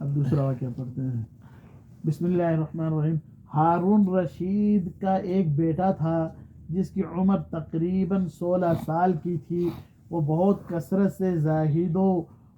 اب دوسرا واقعہ پڑھتے ہیں. بسم اللہ الرحمن الرحیم. ہارون رشید کا ایک بیٹا تھا جس کی عمر تقریباً 16 سال کی تھی. وہ بہت کثرت سے زاہدوں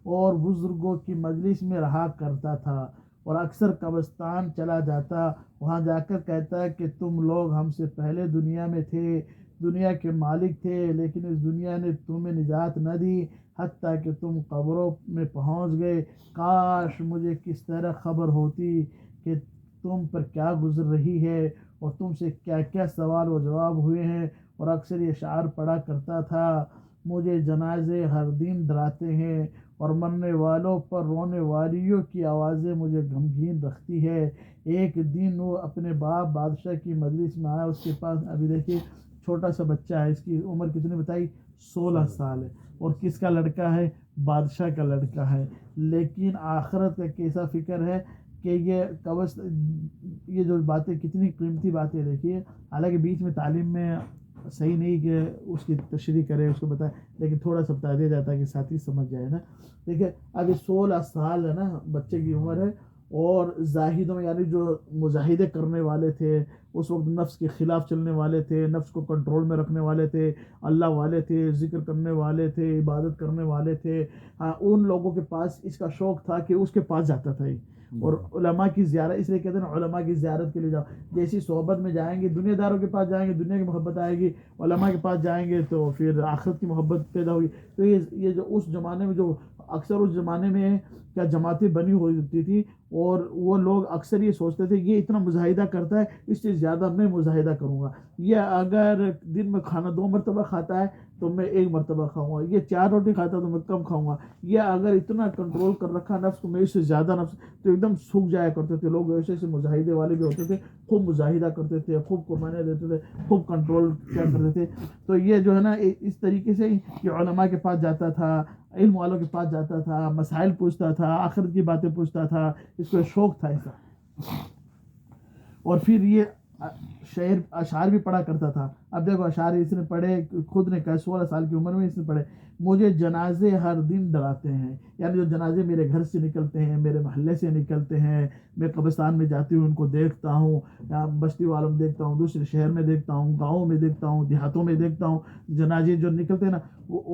اور بزرگوں کی مجلس میں رہا کرتا تھا اور اکثر قبرستان چلا جاتا. وہاں جا کر کہتا کہ تم لوگ ہم سے پہلے دنیا میں تھے، دنیا کے مالک تھے، لیکن اس دنیا نے تمہیں نجات نہ دی حتیٰ کہ تم قبروں میں پہنچ گئے. کاش مجھے کس طرح خبر ہوتی کہ تم پر کیا گزر رہی ہے اور تم سے کیا کیا سوال و جواب ہوئے ہیں. اور اکثر یہ اشعار پڑھا کرتا تھا: مجھے جنازے ہر دن ڈراتے ہیں اور مرنے والوں پر رونے والیوں کی آوازیں مجھے غمگین رکھتی ہے. ایک دن وہ اپنے باپ بادشاہ کی مجلس میں آیا. اس کے پاس ابھی دیکھیے چھوٹا سا بچہ ہے، اس کی عمر کتنی بتائی؟ 16 سال ہے. اور کس کا لڑکا ہے؟ بادشاہ کا لڑکا ہے. لیکن آخرت کا کیسا فکر ہے کہ یہ جو باتیں کتنی قیمتی باتیں دیکھیے. حالانکہ بیچ میں تعلیم میں صحیح نہیں کہ اس کی تشریح کرے، اس کو بتائے، لیکن تھوڑا سا بتا دیا جاتا ہے کہ ساتھی سمجھ جائے نا. دیکھیے ابھی 16 سال ہے نا بچے کی عمر ہے، اور زاہدوں یعنی جو مجاہدے کرنے والے تھے، اس وقت نفس کے خلاف چلنے والے تھے، نفس کو کنٹرول میں رکھنے والے تھے، اللہ والے تھے، ذکر کرنے والے تھے، عبادت کرنے والے تھے، ان لوگوں کے پاس اس کا شوق تھا کہ اس کے پاس جاتا تھا. اور علماء کی زیارت، اس لیے کہتے ہیں نا علماء کی زیارت کے لیے جاؤ. جیسی صحبت میں جائیں گے دنیا داروں کے پاس جائیں گے دنیا کی محبت آئے گی، علماء کے پاس جائیں گے تو پھر آخرت کی محبت پیدا ہوگی. تو یہ جو اس زمانے میں جو اکثر اس زمانے میں کیا جماعتیں بنی ہوتی تھی، اور وہ لوگ اکثر یہ سوچتے تھے یہ اتنا مجاہدہ کرتا ہے، اس سے زیادہ میں مجاہدہ کروں گا. یہ اگر دن میں کھانا 2 مرتبہ کھاتا ہے تو میں 1 مرتبہ کھاؤں گا، یہ 4 روٹی کھاتا ہے تو میں کم کھاؤں گا. یہ اگر اتنا کنٹرول کر رکھا نفس کو، میں اس سے زیادہ نفس، تو ایک دم سوکھ جایا کرتے تھے لوگ. ایسے ایسے مجاہدے والے بھی ہوتے تھے، خوب مجاہدہ کرتے تھے، خوب قربانیاں دیتے تھے، خوب کنٹرول کیا کرتے تھے. تو یہ جو ہے نا اس طریقے سے یہ علماء کے پاس جاتا تھا، علم والوں کے پاس جاتا تھا، مسائل پوچھتا تھا، آخرت کی باتیں پوچھتا تھا. اس کو شوق تھا ایسا. اور پھر یہ شعر اشعار بھی پڑھا کرتا تھا. اب دیکھو اشعار اس نے پڑھے، خود نے کہا 16 سال کی عمر میں اس نے پڑھے: مجھے جنازے ہر دن ڈراتے ہیں، یعنی جو جنازے میرے گھر سے نکلتے ہیں، میرے محلے سے نکلتے ہیں، میں قبرستان میں جاتی ہوں ان کو دیکھتا ہوں، بستی والوں میں دیکھتا ہوں، دوسرے شہر میں دیکھتا ہوں، گاؤں میں دیکھتا ہوں، دیہاتوں میں دیکھتا ہوں، جنازے جو نکلتے ہیں نا،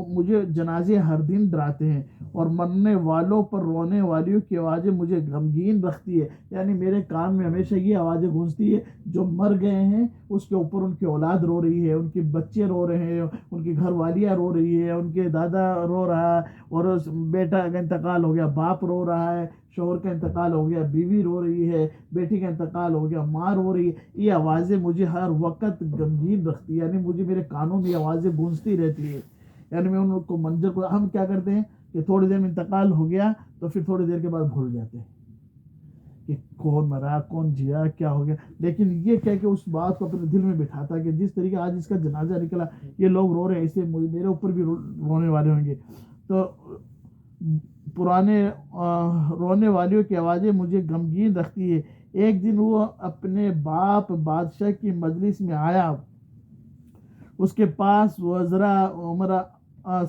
مجھے جنازے ہر دن ڈراتے ہیں اور مرنے والوں پر رونے والیوں کی آوازیں مجھے غمگین رکھتی ہے. یعنی میرے کان میں ہمیشہ یہ آوازیں گونجتی ہے: جو مر گئے ہیں اس کے اوپر ان کی اولاد رو رہی ہے، ان کے بچے رو رہے ہیں، ان کی گھر والیاں رو رہی ہے، ان کے دادا رو رہا ہے، اور اس بیٹا کا انتقال ہو گیا باپ رو رہا ہے، شوہر کا انتقال ہو گیا بیوی رو رہی ہے، بیٹی کا انتقال ہو گیا ماں رو رہی ہے. یہ آوازیں مجھے ہر وقت غمگین رکھتی ہے، یعنی مجھے میرے کانوں میں یہ آوازیں گونجتی رہتی ہے. یعنی میں ان کو منظر کو، ہم کیا کرتے ہیں کہ تھوڑی دیر میں انتقال ہو گیا تو پھر تھوڑی دیر کے بعد بھول جاتے ہیں کہ کون مرا کون جیا کیا ہو گیا. لیکن یہ کہہ کے اس بات کو اپنے دل میں بٹھاتا کہ جس طریقے آج اس کا جنازہ نکلا، یہ لوگ رو رہے ہیں، اسے میرے اوپر بھی رونے والے ہوں گے. تو پرانے رونے والیوں کی آوازیں مجھے غمگین رکھتی ہے. ایک دن وہ اپنے باپ بادشاہ کی مجلس میں آیا. اس کے پاس وزراء عمراء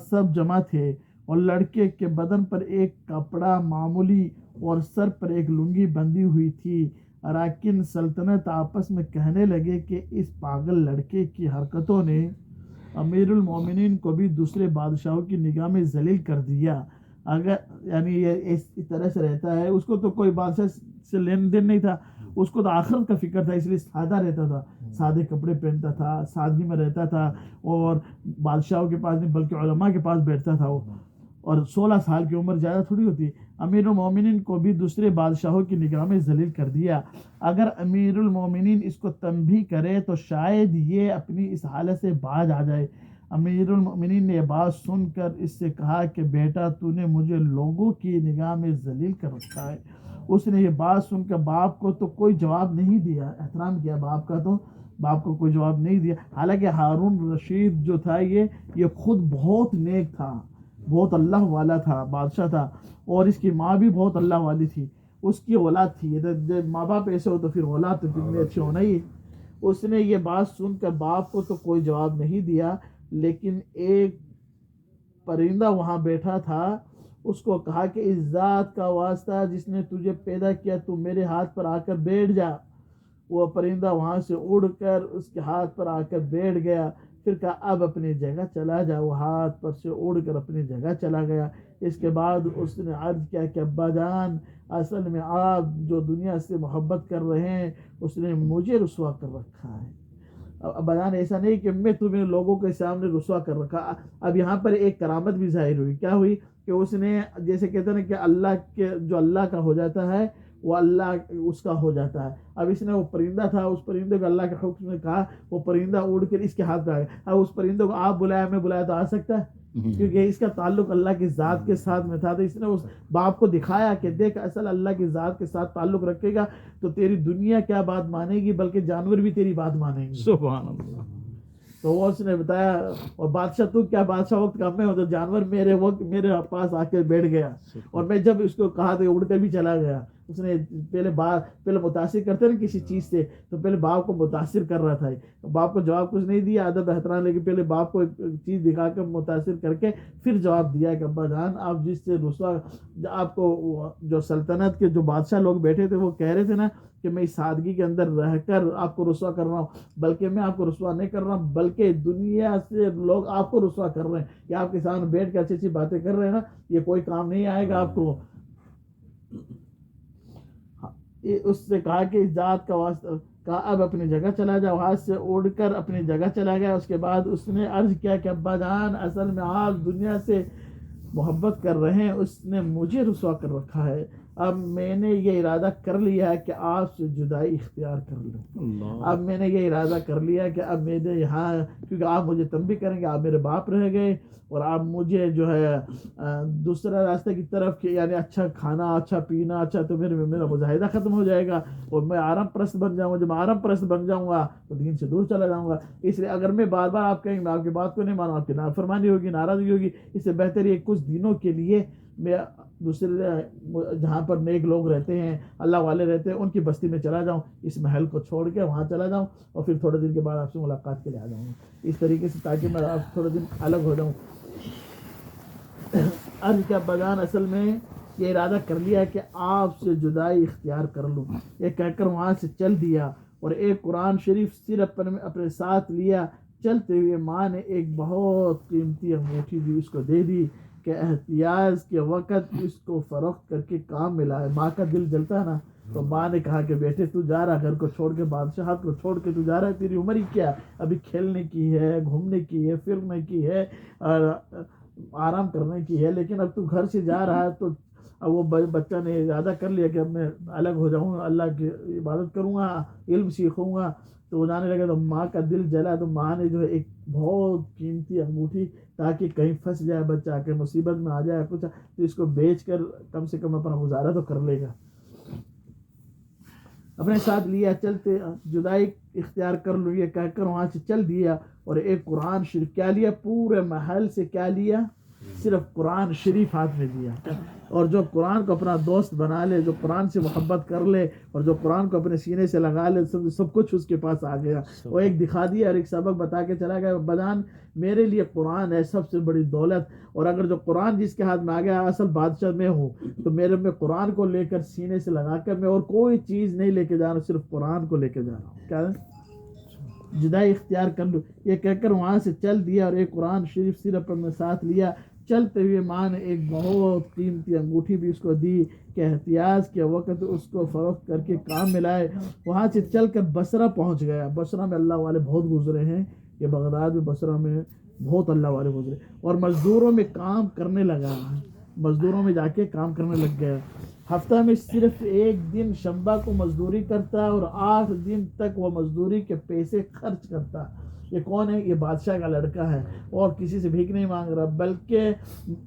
سب جمع تھے، اور لڑکے کے بدن پر ایک کپڑا معمولی اور سر پر ایک لنگی بندھی ہوئی تھی. اراکین سلطنت آپس میں کہنے لگے کہ اس پاگل لڑکے کی حرکتوں نے امیر المومنین کو بھی دوسرے بادشاہوں کی نگاہ میں ذلیل کر دیا. اگر یعنی یہ اس طرح سے رہتا ہے، اس کو تو کوئی بادشاہ سے لین دین نہیں تھا، اس کو تو آخرت کا فکر تھا، اس لیے سادہ رہتا تھا، سادے کپڑے پہنتا تھا، سادگی میں رہتا تھا، اور بادشاہوں کے پاس نہیں بلکہ علماء کے پاس بیٹھتا تھا وہ. اور 16 سال کی عمر زیادہ تھوڑی ہوتی. امیر المومنین کو بھی دوسرے بادشاہوں کی نگاہ میں ذلیل کر دیا. اگر امیر المومنین اس کو تنبیہ کرے تو شاید یہ اپنی اس حالت سے باز آ جائے. امیر المومنین نے یہ بات سن کر اس سے کہا کہ بیٹا تو نے مجھے لوگوں کی نگاہ میں ذلیل کر رکھا ہے. اس نے یہ بات سن کر باپ کو تو کوئی جواب نہیں دیا، احترام کیا باپ کا، تو باپ کو کوئی جواب نہیں دیا. حالانکہ ہارون رشید جو تھا یہ خود بہت نیک تھا، بہت اللہ والا تھا، بادشاہ تھا، اور اس کی ماں بھی بہت اللہ والی تھی. اس کی اولاد تھی، جب ماں باپ ایسے ہو تو پھر اولاد تو کتنے اچھے ہونا ہی. اس نے یہ بات سن کر باپ کو تو کوئی جواب نہیں دیا، لیکن ایک پرندہ وہاں بیٹھا تھا، اس کو کہا کہ اس ذات کا واسطہ جس نے تجھے پیدا کیا تو میرے ہاتھ پر آ کر بیٹھ جا. وہ پرندہ وہاں سے اڑ کر اس کے ہاتھ پر آ کر بیٹھ گیا. پھر کہا اب اپنی جگہ چلا جا. وہ ہاتھ پر سے اڑ کر اپنی جگہ چلا گیا. اس کے بعد اس نے عرض کیا کہ ابا جان اصل میں آپ جو دنیا سے محبت کر رہے ہیں اس نے مجھے رسوا کر رکھا ہے. ابا جان ایسا نہیں کہ میں تمہیں لوگوں کے سامنے رسوا کر رکھا. اب یہاں پر ایک کرامت بھی ظاہر ہوئی. کیا ہوئی کہ اس نے جیسے کہتے ہیں کہ اللہ کے جو اللہ کا ہو جاتا ہے وہ اللہ اس کا ہو جاتا ہے. اب اس نے وہ پرندہ تھا, اس پرندے کو اللہ کے حکم نے کہا, وہ پرندہ اڑ کر اس کے ہاتھ پہ آ گیا. اب اس پرندے کو آپ بلایا میں بلایا تو آ سکتا ہے کیونکہ اس کا تعلق اللہ کی ذات کے ساتھ میں تھا. تو اس نے اس باپ کو دکھایا کہ دیکھ اصل اللہ کی ذات کے ساتھ تعلق رکھے گا تو تیری دنیا کیا بات مانے گی بلکہ جانور بھی تیری بات مانیں گے. سبحان اللہ. تو وہ اس نے بتایا اور بادشاہ تو کیا بادشاہ وقت کا میں ہوں تو جانور میرے پاس آ کے بیٹھ گیا. اور میں جب اس کو کہا تو اڑ کر بھی چلا گیا. اس نے پہلے متاثر کرتے نا کسی چیز سے تو پہلے باپ کو متاثر کر رہا تھا. باپ کو جواب کچھ نہیں دیا ادب احترام, لیکن پہلے باپ کو ایک چیز دکھا کر متاثر کر کے پھر جواب دیا کہ ابا جان آپ جس سے رسوا آپ کو جو سلطنت کے جو بادشاہ لوگ بیٹھے تھے وہ کہہ رہے تھے نا کہ میں اس سادگی کے اندر رہ کر آپ کو رسوا کر رہا ہوں, بلکہ میں آپ کو رسوا نہیں کر رہا ہوں بلکہ دنیا سے لوگ آپ کو رسوا کر رہے ہیں. کہ آپ کے سامنے بیٹھ کے اچھی اچھی باتیں کر رہے ہیں نا یہ کوئی کام نہیں آئے گا آپ کو. اس سے کہا کہ اس ذات کا واسطہ کہا اب اپنی جگہ چلا جا. ہاتھ سے اڑ کر اپنی جگہ چلا گیا. اس کے بعد اس نے عرض کیا کہ ابا جان اصل میں آپ دنیا سے محبت کر رہے ہیں اس نے مجھے رسوا کر رکھا ہے. اب میں نے یہ ارادہ کر لیا ہے کہ آپ سے جدائی اختیار کر لوں. اب میں نے یہ ارادہ کر لیا کہ اب میرے یہاں کیونکہ آپ مجھے تنبیہ کریں گے آپ میرے باپ رہ گئے اور آپ مجھے جو ہے دوسرا راستے کی طرف یعنی اچھا کھانا اچھا پینا اچھا تو میرا مجاہدہ ختم ہو جائے گا اور میں آرام پرست بن جاؤں گا. جب میں آرام پرست بن جاؤں گا تو دین سے دور چلا جاؤں گا. اس لیے اگر میں بار بار آپ کہیں گے میں آپ کی بات کو نہیں مانوں آپ کی نافرمانی ہوگی ناراضگی ہوگی. اس سے بہتر یہ کچھ دنوں کے لیے میں دوسرے جہاں پر نیک لوگ رہتے ہیں اللہ والے رہتے ہیں ان کی بستی میں چلا جاؤں, اس محل کو چھوڑ کے وہاں چلا جاؤں اور پھر تھوڑے دن کے بعد آپ سے ملاقات کے لیے آ جاؤں گا. اس طریقے سے تاکہ میں آپ تھوڑے دن الگ ہو جاؤں. عرض کیا بجان اصل میں یہ ارادہ کر لیا کہ آپ سے جدائی اختیار کر لوں. یہ کہہ کر وہاں سے چل دیا اور ایک قرآن شریف صرف اپنے ساتھ لیا. چلتے ہوئے ماں نے ایک بہت قیمتی انگوٹھی بھی اس کو دے دی کہ احتیاج کے وقت اس کو فروخت کر کے کام ملا ہے. ماں کا دل جلتا ہے نا تو ماں نے کہا کہ بیٹے تو جا رہا گھر کو چھوڑ کے بادشاہت کو چھوڑ کے تو جا رہا ہے تیری عمر ہی کیا ابھی کھیلنے کی ہے گھومنے کی ہے پھرنے کی ہے اور آرام کرنے کی ہے, لیکن اب تو گھر سے جا رہا ہے تو اب وہ بچہ نے ارادہ کر لیا کہ اب میں الگ ہو جاؤں گا اللہ کی عبادت کروں گا علم سیکھوں گا. تو وہ جانے لگا تو ماں کا دل جلا. تو ماں نے جو ہے ایک بہت قیمتی انگوٹھی تاکہ کہیں پھنس جائے بچہ کہ مصیبت میں آ جائے کچھ تو اس کو بیچ کر کم سے کم اپنا گزارا تو کر لے گا. اپنے ساتھ لیا چلتے جدائی اختیار کر لوں یہ کہہ کر وہاں سے چل دیا اور ایک قرآن شریف کیا لیا پورے محل سے کیا لیا صرف قرآن شریف ہاتھ میں دیا. اور جو قرآن کو اپنا دوست بنا لے جو قرآن سے محبت کر لے اور جو قرآن کو اپنے سینے سے لگا لے سب کچھ اس کے پاس آ گیا. وہ ایک دکھا دیا اور ایک سبق بتا کے چلا گیا. بدان میرے لیے قرآن ہے سب سے بڑی دولت اور اگر جو قرآن جس کے ہاتھ میں آ گیا اصل بادشاہ میں ہوں تو میرے میں قرآن کو لے کر سینے سے لگا کر میں اور کوئی چیز نہیں لے کے جا رہا صرف قرآن کو لے کے جا رہا ہوں. کیا جدائی اختیار کر لوں یہ کہہ کر وہاں سے چل دیا اور ایک قرآن شریف صرف اپنے ساتھ لیا. چلتے ہوئے ماں نے ایک بہت قیمتی انگوٹھی بھی اس کو دی کہ احتیاج کے وقت اس کو فروخت کر کے کام ملائے. وہاں سے چل کر بصرہ پہنچ گیا. بصرہ میں اللہ والے بہت گزرے ہیں. یہ بغداد میں بصرہ میں بہت اللہ والے گزرے اور مزدوروں میں کام کرنے لگا. مزدوروں میں جا کے کام کرنے لگ گیا. ہفتہ میں صرف ایک دن شنبہ کو مزدوری کرتا اور 8 دن تک وہ مزدوری کے پیسے خرچ کرتا. یہ کون ہے؟ یہ بادشاہ کا لڑکا ہے اور کسی سے بھیک نہیں مانگ رہا بلکہ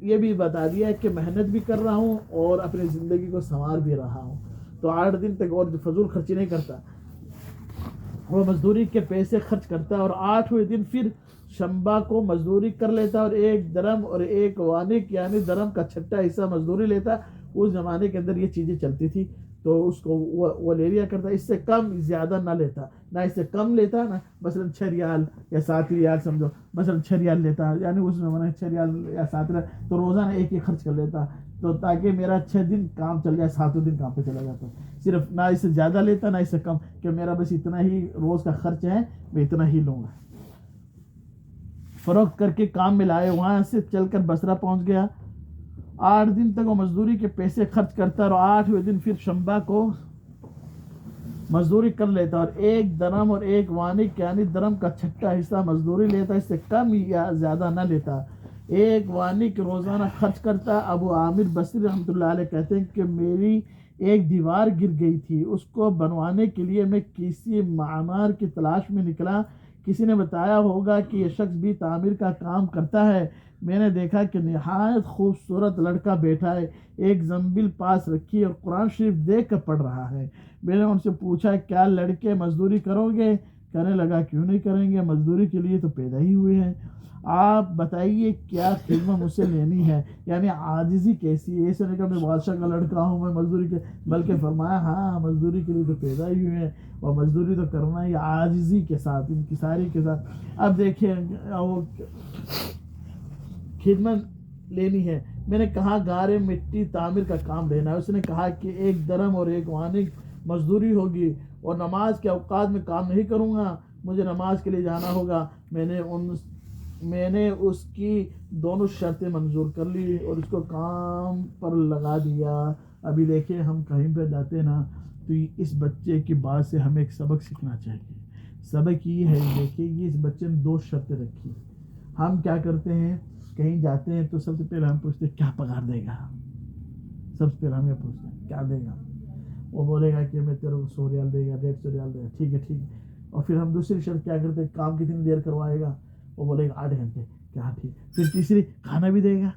یہ بھی بتا دیا کہ محنت بھی کر رہا ہوں اور اپنی زندگی کو سنوار بھی رہا ہوں. تو 8 دن تک اور فضول خرچی نہیں کرتا. وہ مزدوری کے پیسے خرچ کرتا اور 8ویں دن پھر شنبہ کو مزدوری کر لیتا اور 1 درم اور 1 وانک یعنی درم کا چھٹا حصہ مزدوری لیتا. اس زمانے کے اندر یہ چیزیں چلتی تھی تو اس کو وہ لے لیا کرتا. اس سے کم زیادہ نہ لیتا نہ اس سے کم لیتا نا مثلا 6 ریال یا 7 ریال سمجھو مثلا 6 ریال لیتا یعنی اس زمانے 6 ریال یا 7 ریال تو روزانہ ایک ہی خرچ کر لیتا. تو تاکہ میرا 6 دن کام چل جائے، 7 دن کام پہ چلا جاتا ہوں، صرف نہ اس سے زیادہ لیتا نہ اس سے کم، کہ میرا بس اتنا ہی روز کا خرچ ہے، میں اتنا ہی لوں گا۔ فروخت کر کے کام میں لائے، وہاں سے چل کر بصرہ پہنچ گیا۔ 8 دن تک وہ مزدوری کے پیسے خرچ کرتا اور 8ویں دن پھر شنبہ کو مزدوری کر لیتا، اور 1 درم اور 1 وانق یعنی درم کا چھٹا حصہ مزدوری لیتا، اس سے کم یا زیادہ نہ لیتا۔ 1 وانق روزانہ خرچ کرتا۔ ابو عامر بصری رحمۃ اللہ علیہ کہتے ہیں کہ میری ایک دیوار گر گئی تھی، اس کو بنوانے کے لیے میں کسی معمار کی تلاش میں نکلا۔ کسی نے بتایا ہوگا کہ یہ شخص بھی تعمیر کا کام کرتا ہے۔ میں نے دیکھا کہ نہایت خوبصورت لڑکا بیٹھا ہے، ایک زنبیل پاس رکھی اور قرآن شریف دیکھ کر پڑھ رہا ہے۔ میں نے ان سے پوچھا کیا لڑکے مزدوری کرو گے؟ کہنے لگا کیوں نہیں کریں گے، مزدوری کے لیے تو پیدا ہی ہوئے ہیں، آپ بتائیے کیا خدمت مجھ سے لینی ہے، یعنی عاجزی کیسی ہے؟ ایسے نہیں کہ میں بادشاہ کا لڑکا ہوں میں مزدوری کے، بلکہ فرمایا ہاں مزدوری کے لیے تو پیدا ہی ہوئے ہیں اور مزدوری تو کرنا ہی عاجزی کے ساتھ، انکساری کے ساتھ۔ اب دیکھیں وہ خدمت لینی ہے، میں نے کہا گارے مٹی تعمیر کا کام لینا ہے، اس نے کہا کہ 1 درم اور 1 وانق مزدوری ہوگی، اور نماز کے اوقات میں کام نہیں کروں گا، مجھے نماز کے لیے جانا ہوگا۔ میں نے اس کی دونوں شرطیں منظور کر لی اور اس کو کام پر لگا دیا۔ ابھی دیکھیں ہم کہیں پہ جاتے نا تو اس بچے کی بات سے ہمیں ایک سبق سیکھنا چاہیے۔ سبق یہ ہے، دیکھیں یہ اس بچے نے 2 شرطیں رکھی۔ ہم کیا کرتے ہیں، کہیں جاتے ہیں تو سب سے پہلے ہم پوچھتے ہیں کیا پگار دے گا، سب سے پہلے ہم یہ پوچھتے ہیں کیا دے گا، وہ بولے گا کہ میں تیرے کو 100 ریال دے گا، 150 ریال دے گا، ٹھیک ہے ٹھیک ہے۔ اور پھر ہم دوسری شرط کیا کرتے ہیں، کام کتنی دیر کروائے گا، وہ بولے گا 8 گھنٹے، کیا ٹھیک۔ پھر تیسری کھانا بھی دے گا،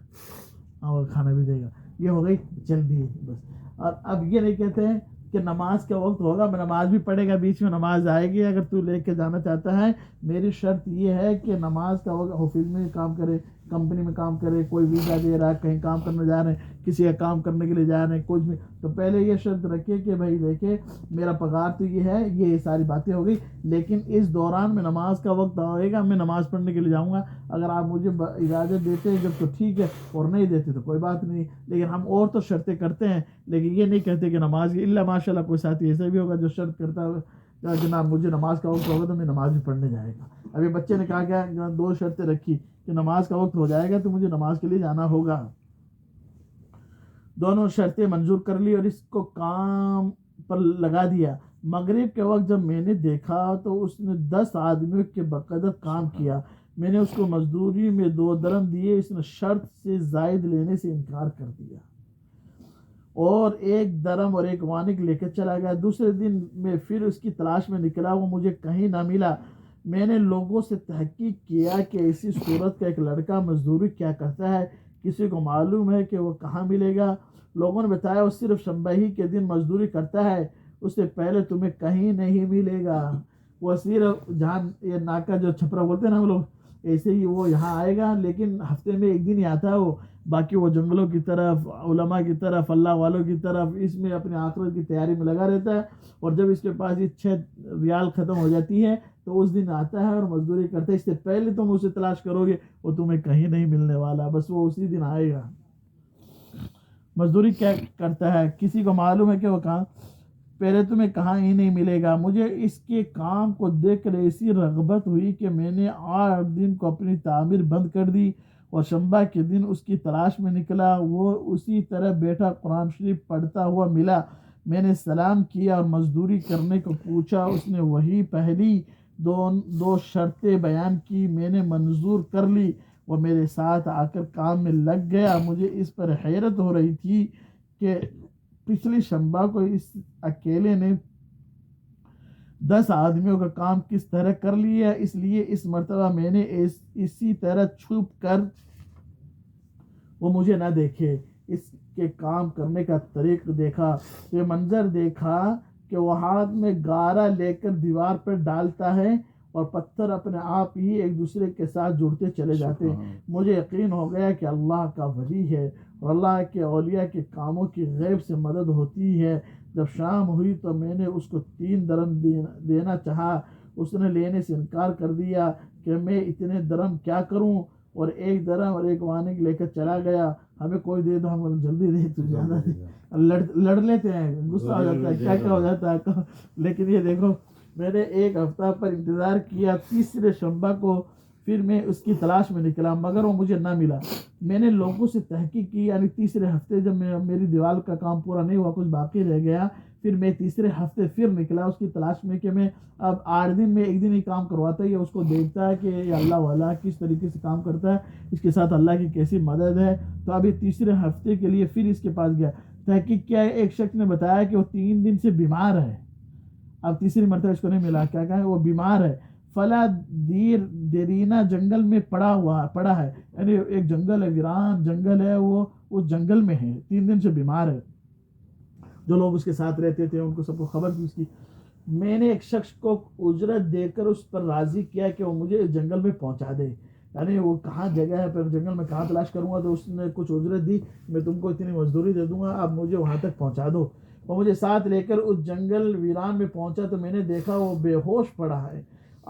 اور کھانا بھی دے گا، یہ ہو گئی جلدی بس۔ اور اب یہ نہیں کہتے ہیں کہ نماز کا وقت ہوگا میں نماز بھی پڑھے گا، بیچ میں نماز آئے گی، اگر تو لے کے جانا چاہتا ہے میری شرط یہ ہے کہ نماز کا وقت آفس میں کام کرے، کمپنی میں کام کرے، کوئی ویزا دے رہا ہے، کہیں کام کرنے جا رہے ہیں، کسی کا کام کرنے کے لیے جا رہے ہیں، کچھ بھی، تو پہلے یہ شرط رکھے کہ بھائی دیکھے میرا پگار تو یہ ہے، یہ ساری باتیں ہو گئی، لیکن اس دوران میں نماز کا وقت آئے گا میں نماز پڑھنے کے لیے جاؤں گا، اگر آپ مجھے اجازت دیتے ہیں جب تو ٹھیک ہے، اور نہیں دیتے تو کوئی بات نہیں۔ لیکن ہم اور تو شرطیں کرتے ہیں، لیکن یہ نہیں کہتے کہ نماز کی، اللہ ماشاء اللہ کوئی ساتھی ایسا بھی ہوگا جو شرط کرتا ہے جناب مجھے نماز کا وقت ہوگا تو میں نماز بھی پڑھنے جائے گا۔ ابھی بچے نے کہا کیا 2 شرطیں رکھی کہ نماز کا وقت ہو جائے گا تو مجھے نماز کے لیے جانا ہوگا، دونوں شرطیں منظور کر لی اور اس کو کام پر لگا دیا۔ مغرب کے وقت جب میں نے دیکھا تو اس نے 10 آدمیوں کے بقدر کام کیا، میں نے اس کو مزدوری میں 2 درم دیے، اس نے شرط سے زائد لینے سے انکار کر دیا اور 1 درم اور 1 وانق لے کر چلا گیا۔ دوسرے دن میں پھر اس کی تلاش میں نکلا، وہ مجھے کہیں نہ ملا۔ میں نے لوگوں سے تحقیق کیا کہ ایسی صورت کا ایک لڑکا مزدوری کیا کرتا ہے، کسی کو معلوم ہے کہ وہ کہاں ملے گا؟ لوگوں نے بتایا وہ صرف شنبہ ہی کے دن مزدوری کرتا ہے، اس سے پہلے تمہیں کہیں نہیں ملے گا۔ وہ صرف جہاں یہ ناکا جو چھپرا بولتے ہیں نا ہم لوگ، ایسے ہی وہ یہاں آئے گا، لیکن ہفتے میں 1 دن ہی آتا ہے وہ، باقی وہ جنگلوں کی طرف، علماء کی طرف، اللہ والوں کی طرف، اس میں اپنے آخرت کی تیاری میں لگا رہتا ہے، اور جب اس کے پاس یہ 6 ریال ختم ہو جاتی ہے تو اس دن آتا ہے اور مزدوری کرتا ہے۔ اس سے پہلے تم اسے تلاش کرو گے وہ تمہیں کہیں نہیں ملنے والا، بس وہ اسی دن آئے گا۔ مزدوری کیا کرتا ہے، کسی کو معلوم ہے کہ وہ کہاں، پہلے تمہیں کہاں ہی نہیں ملے گا۔ مجھے اس کے کام کو دیکھ کر ایسی رغبت ہوئی کہ میں نے 8 دن کو اپنی تعمیر بند کر دی اور شنبہ کے دن اس کی تلاش میں نکلا۔ وہ اسی طرح بیٹھا قرآن شریف پڑھتا ہوا ملا، میں نے سلام کیا اور مزدوری کرنے کو پوچھا، اس نے وہی پہلی 2 شرطیں بیان کی، میں نے منظور کر لی، وہ میرے ساتھ آ کر کام میں لگ گیا۔ مجھے اس پر حیرت ہو رہی تھی کہ پچھلی شنبہ کو اس اکیلے نے 10 آدمیوں کا کام کس طرح کر لیا، اس لیے اس مرتبہ میں نے اسی طرح چھپ کر وہ مجھے نہ دیکھے، اس کے کام کرنے کا طریق دیکھا، یہ منظر دیکھا کہ وہ ہاتھ میں گارا لے کر دیوار پر ڈالتا ہے اور پتھر اپنے آپ ہی ایک دوسرے کے ساتھ جڑتے چلے جاتے ہیں۔ مجھے یقین ہو گیا کہ اللہ کا ولی ہے اور اللہ کے اولیاء کے کاموں کی غیب سے مدد ہوتی ہے۔ جب شام ہوئی تو میں نے اس کو 3 درم دینا چاہا، اس نے لینے سے انکار کر دیا کہ میں اتنے درم کیا کروں، اور 1 درہم اور 1 وانق لے کر چلا گیا. ہمیں کوئی دے دو, ہم جلدی دے, تو زیادہ دے. لڑ لیتے ہیں, غصہ ہو جاتا ہے, کیا ہو جاتا ہے. لیکن یہ دیکھو, میں نے 1 ہفتہ پر انتظار کیا. تیسرے شنبہ کو پھر میں اس کی تلاش میں نکلا, مگر وہ مجھے نہ ملا. میں نے لوگوں سے تحقیق کی, یعنی تیسرے ہفتے جب میری دیوار کا کام پورا نہیں ہوا, کچھ باقی رہ گیا, پھر میں تیسرے ہفتے پھر نکلا اس کی تلاش میں کہ میں اب 8 دن میں 1 دن ہی کام کرواتا ہے, یا اس کو دیکھتا ہے کہ یہ اللہ والا کس طریقے سے کام کرتا ہے, اس کے ساتھ اللہ کی کیسی مدد ہے. تو ابھی تیسرے ہفتے کے لیے پھر اس کے پاس گیا, تحقیق کیا ہے. ایک شخص نے بتایا کہ وہ 3 دن سے بیمار ہے. اب تیسری مرتبہ اس کو نہیں ملا, کیا کہا ہے, وہ بیمار ہے. فلا دیرینا جنگل میں پڑا ہے, یعنی ایک جنگل ہے, ویران جنگل ہے, وہ اس جنگل میں ہے, 3 دن سے بیمار ہے. جو لوگ اس کے ساتھ رہتے تھے ان کو سب کو خبر تھی اس کی. میں نے ایک شخص کو اجرت دے کر اس پر راضی کیا کہ وہ مجھے اس جنگل میں پہنچا دے, یعنی وہ کہاں جگہ ہے, پھر جنگل میں کہاں تلاش کروں گا. تو اس نے کچھ اجرت دی, میں تم کو اتنی مزدوری دے دوں گا, اب مجھے وہاں تک پہنچا دو. وہ مجھے ساتھ لے کر اس جنگل ویران میں پہنچا, تو میں نے دیکھا وہ بے ہوش پڑا ہے,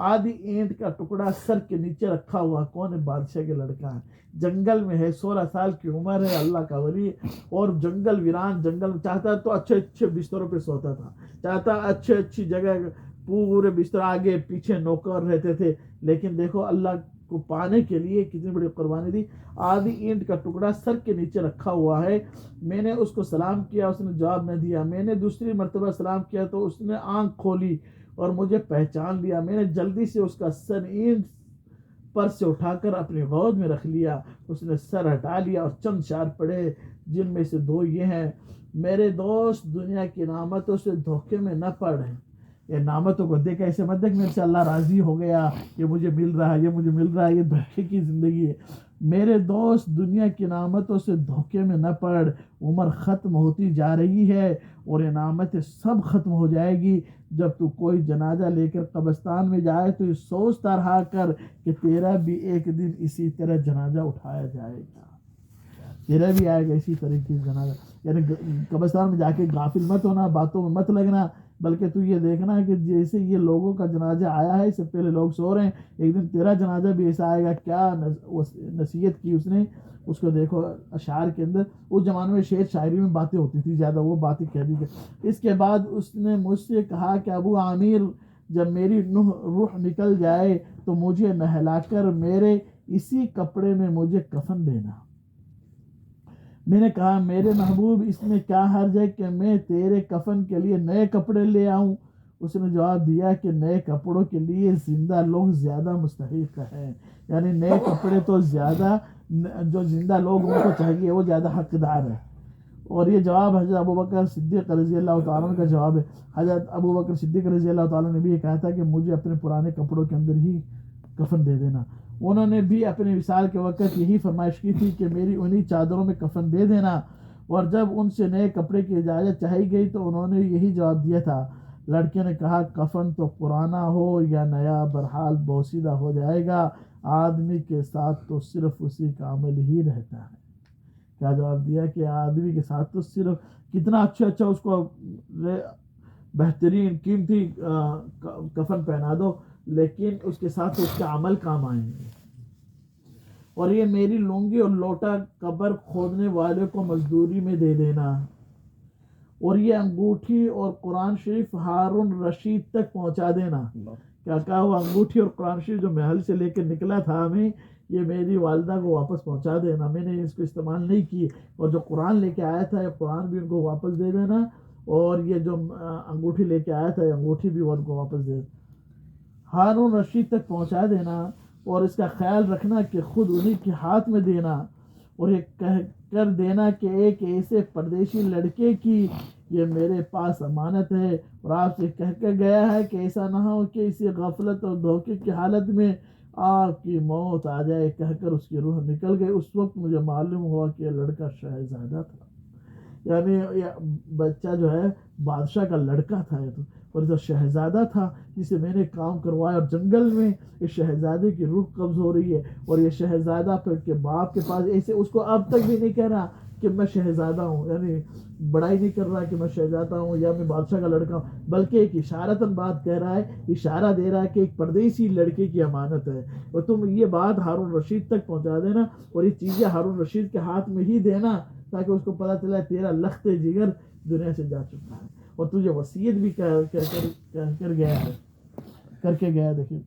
آدھی اینٹ کا ٹکڑا سر کے نیچے رکھا ہوا. کون ہے؟ بادشاہ کے لڑکا ہے, جنگل میں ہے, 16 سال کی عمر ہے, اللہ کا ولی, اور جنگل ویران جنگل میں. چاہتا تو اچھے بستروں پہ سوتا تھا, چاہتا اچھی جگہ, پورے بستر, آگے پیچھے نوکر رہتے تھے. لیکن دیکھو اللہ کو پانے کے لیے کتنی بڑی قربانی دی. آدھی اینٹ کا ٹکڑا سر کے نیچے رکھا ہوا ہے. میں نے اس کو سلام کیا, اس نے جواب نہ دیا. میں نے دوسری مرتبہ سلام کیا تو اس نے آنکھ کھولی اور مجھے پہچان لیا. میں نے جلدی سے اس کا سر اینٹ پر سے اٹھا کر اپنی گود میں رکھ لیا. اس نے سر ہٹا لیا اور چند اشعار پڑھے, جن میں سے 2 یہ ہیں: میرے دوست, دنیا کی نعمتوں سے دھوکے میں نہ پڑ. یہ نعمتوں کو دیکھ ایسے مت دیکھ میرے سے اللہ راضی ہو گیا, یہ مجھے مل رہا ہے, یہ مجھے مل رہا ہے, یہ دھوکے کی زندگی ہے. میرے دوست, دنیا کی نعمتوں سے دھوکے میں نہ پڑ. عمر ختم ہوتی جا رہی ہے اور یہ نعمتیں سب ختم ہو جائے گی. جب تو کوئی جنازہ لے کر قبرستان میں جائے تو یہ سوچتا رہا کر کہ تیرا بھی ایک دن اسی طرح جنازہ اٹھایا جائے گا, تیرا بھی آئے گا اسی طریقے سے جنازہ. یعنی قبرستان میں جا کے غافل مت ہونا, باتوں میں مت لگنا, بلکہ تو یہ دیکھنا کہ جیسے یہ لوگوں کا جنازہ آیا ہے, اس سے پہلے لوگ سو رہے ہیں, ایک دن تیرا جنازہ بھی ایسا آئے گا. کیا نصیحت کی اس نے, اس کو دیکھو اشعار کے اندر. اس زمانے میں شعر شاعری میں باتیں ہوتی تھی زیادہ, وہ باتیں کہہ دی. اس کے بعد اس نے مجھ سے کہا کہ ابو عامر, جب میری روح نکل جائے تو مجھے نہلا کر میرے اسی کپڑے میں مجھے کفن دینا. میں نے کہا, میرے محبوب, اس میں کیا حرج ہے کہ میں تیرے کفن کے لیے نئے کپڑے لے آؤں؟ اس نے جواب دیا کہ نئے کپڑوں کے لیے زندہ لوگ زیادہ مستحق ہیں, یعنی نئے کپڑے تو زیادہ, جو زندہ لوگ ان کو چاہیے وہ زیادہ حقدار ہے. اور یہ جواب حضرت ابوبکر صدیق رضی اللہ تعالیٰ عنہ کا جواب ہے. حضرت ابوبکر صدیق رضی اللہ تعالیٰ نے بھی یہ کہا تھا کہ مجھے اپنے پرانے کپڑوں کے اندر ہی کفن دے دینا. انہوں نے بھی اپنے وصال کے وقت یہی فرمائش کی تھی کہ میری انہی چادروں میں کفن دے دینا. اور جب ان سے نئے کپڑے کی اجازت چاہی گئی تو انہوں نے یہی جواب دیا تھا. لڑکے نے کہا, کفن تو پرانا ہو یا نیا بہرحال بوسیدہ ہو جائے گا, آدمی کے ساتھ تو صرف اسی کا عمل ہی رہتا ہے. کیا جواب دیا کہ آدمی کے ساتھ تو صرف کتنا اچھا اس کو بہترین قیمتی کفن پہنا دو, لیکن اس کے ساتھ اس کا عمل کام آئیں گے. اور یہ میری لونگی اور لوٹا قبر کھودنے والے کو مزدوری میں دے دینا. اور یہ انگوٹھی اور قرآن شریف ہارون رشید تک پہنچا دینا. کیا کہا, وہ انگوٹھی اور قرآن شریف جو محل سے لے کے نکلا تھا ہمیں, یہ میری والدہ کو واپس پہنچا دینا. میں نے اس کو استعمال نہیں کی, اور جو قرآن لے کے آیا تھا یہ قرآن بھی ان کو واپس دے دینا, اور یہ جو انگوٹھی لے کے آیا تھا یہ انگوٹھی بھی ان کو واپس دے, ہارون رشید تک پہنچا دینا. اور اس کا خیال رکھنا کہ خود انہی کے ہاتھ میں دینا, اور یہ کہہ کر دینا کہ ایک ایسے پردیشی لڑکے کی یہ میرے پاس امانت ہے, اور آپ سے کہہ کر گیا ہے کہ ایسا نہ ہو کہ اسی غفلت اور دھوکے کی حالت میں آپ کی موت آ جائے. کہہ کر اس کی روح نکل گئی. اس وقت مجھے معلوم ہوا کہ یہ لڑکا شہزادہ تھا, یعنی یہ بچہ جو ہے بادشاہ کا لڑکا تھا. اور جو شہزادہ تھا جسے میں نے کام کروایا, اور جنگل میں اس شہزادے کی روح قبض ہو رہی ہے, اور یہ شہزادہ پھر کے باپ کے پاس ایسے اس کو اب تک بھی نہیں کہہ رہا کہ میں شہزادہ ہوں، یعنی بڑائی نہیں کر رہا کہ میں شہزادہ ہوں یا میں بادشاہ کا لڑکا ہوں، بلکہ ایک اشارتاً بات کہہ رہا ہے، اشارہ دے رہا ہے کہ ایک پردیسی لڑکے کی امانت ہے، اور تم یہ بات ہارون رشید تک پہنچا دینا، اور یہ چیزیں ہارون رشید کے ہاتھ میں ہی دینا، تاکہ اس کو پتہ چلا تیرا لخت جگر دنیا سے جا چکا ہے، اور تجھے وصیت بھی کر کے گیا۔ دیکھیں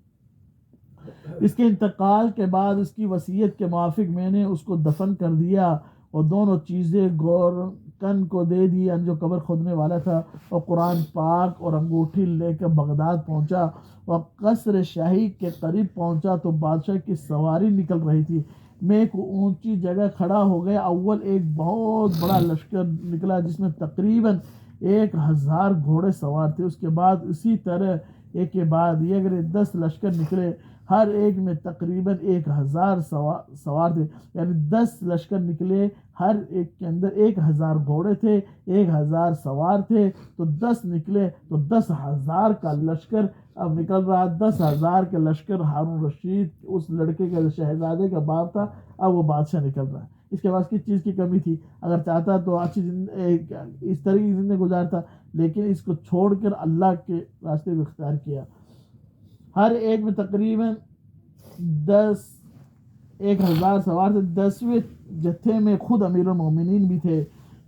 اس کے انتقال کے بعد اس کی وصیت کے موافق میں نے اس کو دفن کر دیا، اور دونوں چیزیں گورکن کو دے دی، جو قبر کھودنے والا تھا، اور قرآن پاک اور انگوٹھی لے کر بغداد پہنچا، اور قصر شاہی کے قریب پہنچا تو بادشاہ کی سواری نکل رہی تھی، میں ایک اونچی جگہ کھڑا ہو گیا، اول ایک بہت بڑا لشکر نکلا جس میں تقریباً 1000 گھوڑے سوار تھے، اس کے بعد اسی طرح ایک کے بعد یہ اگر 10 لشکر نکلے، ہر ایک میں تقریباً 1000 سوار تھے، یعنی 10 لشکر نکلے، ہر ایک کے اندر 1000 گھوڑے تھے، 1000 سوار تھے، تو 10 نکلے تو 10,000 کا لشکر اب نکل رہا، 10,000 کے لشکر ہارون رشید اس لڑکے کے شہزادے کا باپ تھا، اب وہ بادشاہ نکل رہا ہے۔ اس کے بعد کس چیز کی کمی تھی؟ اگر چاہتا تو اچھی اس طرح کی زندگی گزارتا، لیکن اس کو چھوڑ کر اللہ کے راستے کو اختیار کیا۔ ہر ایک میں تقریباً 1000 سوار تھے، 10ویں جتھے میں خود امیر المومنین بھی تھے۔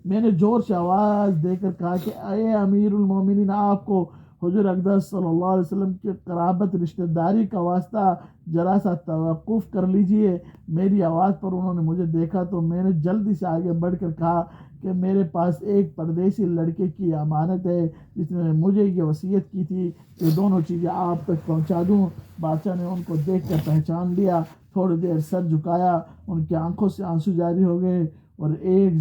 میں نے زور سے آواز دے کر کہا کہ اے امیر المومنین، آپ کو حضور اقدس صلی اللہ علیہ وسلم کے قرابت رشتہ داری کا واسطہ ذرا سا توقف کر لیجئے۔ میری آواز پر انہوں نے مجھے دیکھا تو میں نے جلدی سے آگے بڑھ کر کہا کہ میرے پاس ایک پردیسی لڑکے کی امانت ہے جس نے مجھے یہ وصیت کی تھی کہ دونوں چیزیں آپ تک پہنچا دوں۔ بادشاہ نے ان کو دیکھ کر پہچان لیا، تھوڑی دیر سر جھکایا، ان کی آنکھوں سے آنسو جاری ہو گئے، اور ایک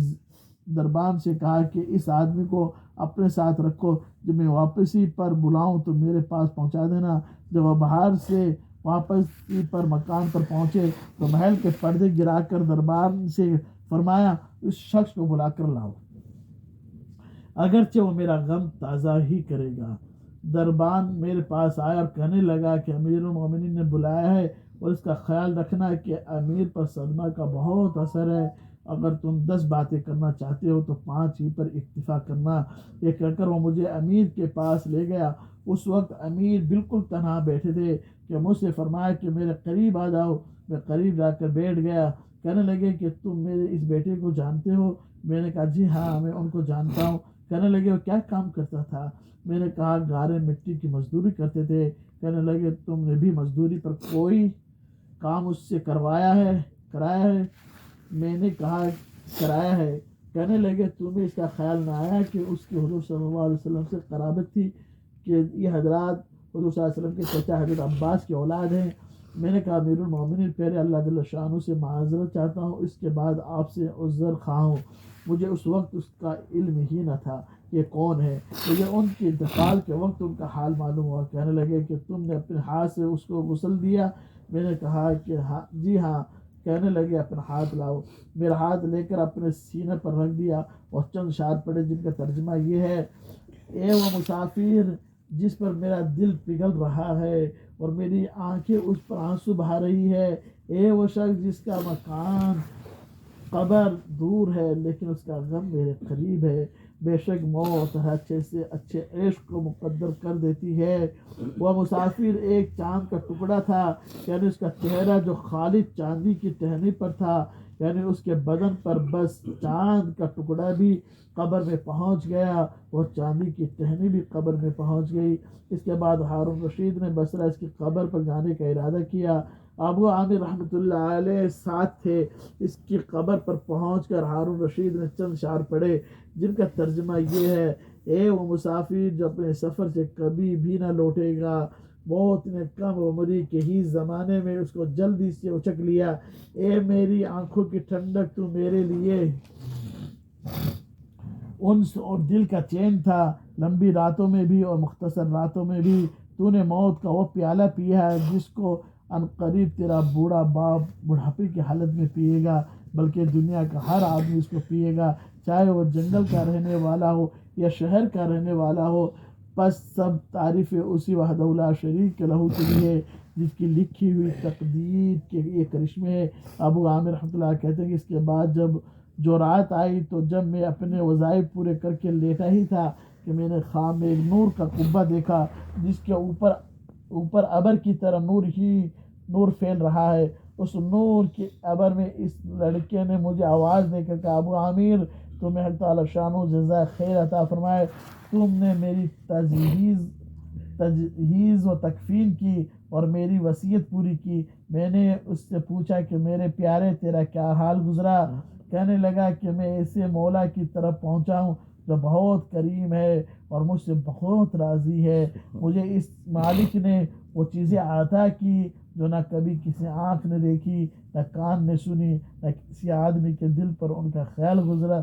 دربان سے کہا کہ اس آدمی کو اپنے ساتھ رکھو، جب میں واپسی پر بلاؤں تو میرے پاس پہنچا دینا۔ جب وہ باہر سے واپسی پر مکان پر پہنچے تو محل کے پردے گرا کر دربان سے فرمایا اس شخص کو بلا کر لاؤ، اگرچہ وہ میرا غم تازہ ہی کرے گا۔ دربان میرے پاس آیا اور کہنے لگا کہ امیر المومنین نے بلایا ہے، اور اس کا خیال رکھنا کہ امیر پر صدمہ کا بہت اثر ہے، اگر تم 10 باتیں کرنا چاہتے ہو تو 5 ہی پر اکتفا کرنا۔ یہ کہہ کر وہ مجھے امیر کے پاس لے گیا۔ اس وقت امیر بالکل تنہا بیٹھے تھے کہ مجھ سے فرمایا کہ میرے قریب آ جاؤ۔ میں قریب جا کر بیٹھ گیا۔ کہنے لگے کہ تم میرے اس بیٹے کو جانتے ہو؟ میں نے کہا جی ہاں، میں ان کو جانتا ہوں۔ کہنے لگے وہ کیا کام کرتا تھا؟ میں نے کہا گارے مٹی کی مزدوری کرتے تھے۔ کہنے لگے تم نے بھی مزدوری پر کوئی کام اس سے کرایا ہے؟ میں نے کہا کرایا ہے۔ کہنے لگے تمہیں اس کا خیال نہ آیا کہ اس کی حضور صلی اللہ علیہ وسلم سے قرابت تھی، کہ یہ حضرات حضور صلی اللہ علیہ وسلم کے چچا حضرت عباس کی اولاد ہیں؟ میں نے کہا امیر المومنین، پہلے اللہ جل شانہ سے معذرت چاہتا ہوں، اس کے بعد آپ سے عذر خواہ ہوں۔ مجھے اس وقت اس کا علم ہی نہ تھا یہ کون ہے، مجھے ان کے انتقال کے وقت ان کا حال معلوم ہوا۔ کہنے لگے کہ تم نے اپنے ہاتھ سے اس کو غسل دیا؟ میں نے کہا کہ جی ہاں۔ کہنے لگے اپنا ہاتھ لاؤ۔ میرا ہاتھ لے کر اپنے سینے پر رکھ دیا اور چند اشعار پڑھے جن کا ترجمہ یہ ہے: اے وہ مسافر جس پر میرا دل پگھل رہا ہے اور میری آنکھیں اس پر آنسو بہا رہی ہے، اے وہ شخص جس کا مکان قبر دور ہے لیکن اس کا غم میرے قریب ہے، بے شک موت ہر اچھے سے اچھے عشق کو مقدر کر دیتی ہے۔ وہ مسافر ایک چاند کا ٹکڑا تھا، یعنی اس کا چہرہ جو خالص چاندی کی ٹہنی پر تھا، یعنی اس کے بدن پر بس چاند کا ٹکڑا بھی قبر میں پہنچ گیا، وہ چاندی کی ٹہنی بھی قبر میں پہنچ گئی۔ اس کے بعد ہارون رشید نے بصرہ اس کی قبر پر جانے کا ارادہ کیا۔ ابو عامر رحمۃ اللہ علیہ ساتھ تھے۔ اس کی قبر پر پہنچ کر ہارون رشید نے چند اشعار پڑھے جن کا ترجمہ یہ ہے: اے وہ مسافر جو اپنے سفر سے کبھی بھی نہ لوٹے گا، موت نے کم عمری کے ہی زمانے میں اس کو جلدی سے اچک لیا۔ اے میری آنکھوں کی ٹھنڈک، تو میرے لیے انس اور دل کا چین تھا، لمبی راتوں میں بھی اور مختصر راتوں میں بھی تو نے موت کا وہ پیالہ پیا ہے جس کو عنقریب تیرا بوڑھا باپ بڑھاپے کی حالت میں پیے گا، بلکہ دنیا کا ہر آدمی اس کو پیے گا، چاہے وہ جنگل کا رہنے والا ہو یا شہر کا رہنے والا ہو۔ پس سب تعریفیں اسی وحدہ لا شریک کے لہو کے لیے جس کی لکھی ہوئی تقدیر کے یہ کرشمے ہیں۔ ابو عامر رحمۃ اللہ کہتے ہیں کہ اس کے بعد جب جو رات آئی تو جب میں اپنے وظائف پورے کر کے لیٹا ہی تھا کہ میں نے خواب میں ایک نور کا قبہ دیکھا جس کے اوپر ابر کی طرح نور پھیل رہا ہے. اس نور کے ابر میں اس لڑکے نے مجھے آواز دے کر کہا ابو عامر تمہیں حق تعالی شانہ جزائے خیر عطا فرمائے, تم نے میری تجہیز و تکفین کی اور میری وصیت پوری کی. میں نے اس سے پوچھا کہ میرے پیارے تیرا کیا حال گزرا؟ کہنے لگا کہ میں اسے مولا کی طرف پہنچا ہوں جو بہت کریم ہے اور مجھ سے بہت راضی ہے. مجھے اس مالک نے وہ چیزیں عطا کی جو نہ کبھی کسی آنکھ نے دیکھی, نہ کان نے سنی, نہ کسی آدمی کے دل پر ان کا خیال گزرا.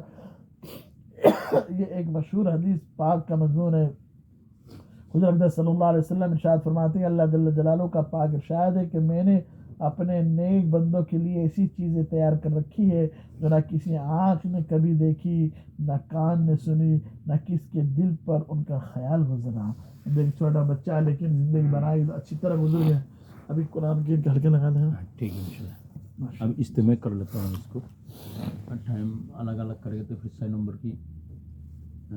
یہ ایک مشہور حدیث پاک کا مضمون ہے. حضور اقدس صلی اللہ علیہ وسلم ارشاد فرماتے ہیں اللہ جل جلالہ کا پاک ارشاد ہے کہ میں نے اپنے نیک بندوں کے لیے ایسی چیزیں تیار کر رکھی ہے جو نہ کسی آنکھ نے کبھی دیکھی, نہ کان نے سنی, نہ کس کے دل پر ان کا خیال گزرا. ایک چھوٹا بچہ لیکن زندگی بنائی اچھی طرح گزر گیا. ابھی قرآن کے گھر کے لگا دیں. ٹھیک ہے انشاءاللہ. اب اجتماع کر لیتا ہوں اس کو, ٹائم الگ الگ کرے گا تو پھر 6 نمبر کی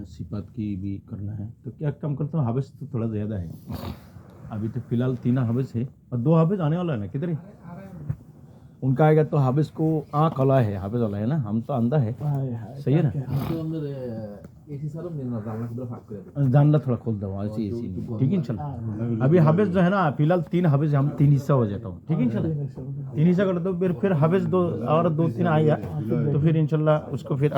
صفات کی بھی کرنا ہے. تو کیا کام کرتا ہوں, حافظ تو تھوڑا زیادہ ہے. ابھی تو فی الحال 3 حافظ ہے اور 2 حافظ آنے والا ہے نا. کدھر ہے ان کا؟ آئے گا تو حافظ کو آنکھ والا ہے, حافظ والا ہے نا, ہم تو اندھا ہے. صحیح ہے نا, جاننا تھوڑا کھول دو ایسی ایسی. ٹھیک ہے انشاءاللہ. ابھی حافظ جو ہے نا فی الحال 3 حافظ, ہم 3 حصہ ہو جاتا ہوں. ٹھیک ہے انشاءاللہ, 3 حصہ کر دو. پھر حافظ 2 اور 2-3 آئے گا تو پھر انشاءاللہ اس کو پھر